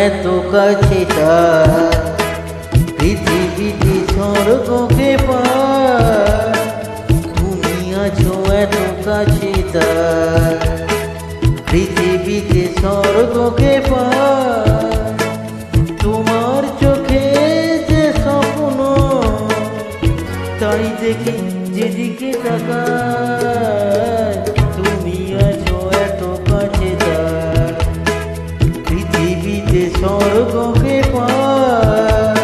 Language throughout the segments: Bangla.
এত কাছে তার, পৃথিবীতে স্বর্গকে পার, তুমি আছো এত কাছে তার, পৃথিবীতে স্বর্গকে পার। তোমার চোখে যে স্বপ্ন, তাই দেখি যেদিকে তাকাই, তুমি আছো এত কাছে তার, পৃথিবীতে স্বর্গকে পার।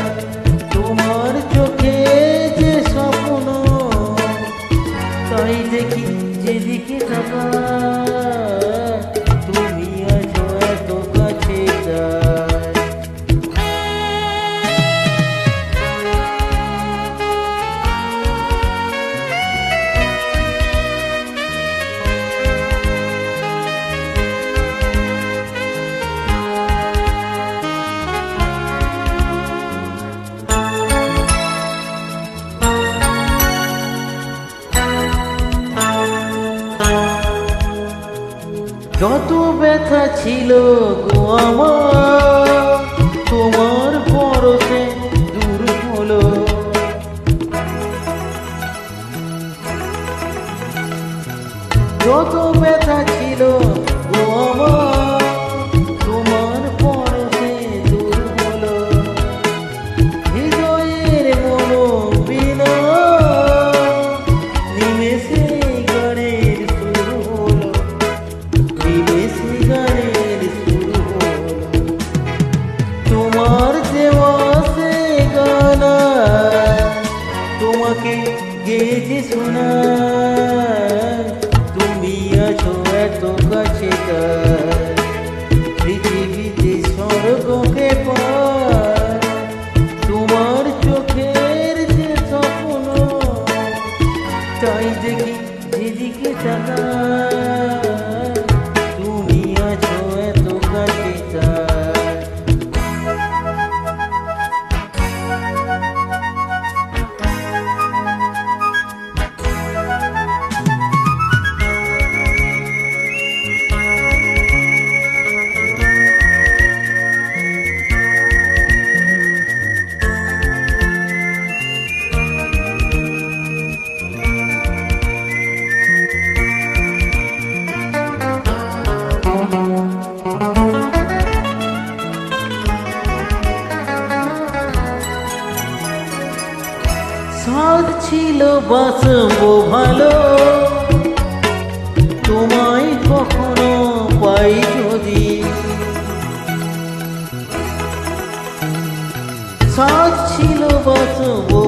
তোমার চোখে যে স্বপ্ন, তাই দেখি যেদিকে তাকাই, তুমি আছো এত কাছে তার। যত ব্যথা ছিল গো আমার, তোমার পরশে দূর হলো। যত ব্যথা ছিল গো আমার, তোমার পরশে দূর হলো। হৃদয়ের মনোবীণা নিমেষে গানের সুর হলো, নিমেষে গানের সুর হলো। তোমার দেওয়া সে গানা, তোমাকে গেয়ে শোনায়, তুমি আছো এত কাছে তার, পৃথিবীতে স্বর্গকে পার। তোমার চোখের যে স্বপ্ন, তাই দেখি যেদিকে তাকাই, তুমি আছো এত কাছে তার। সাধ ছিল বাসবো ভালো, তোমায় কখনো পাই যদি। সাধ ছিল বাসবো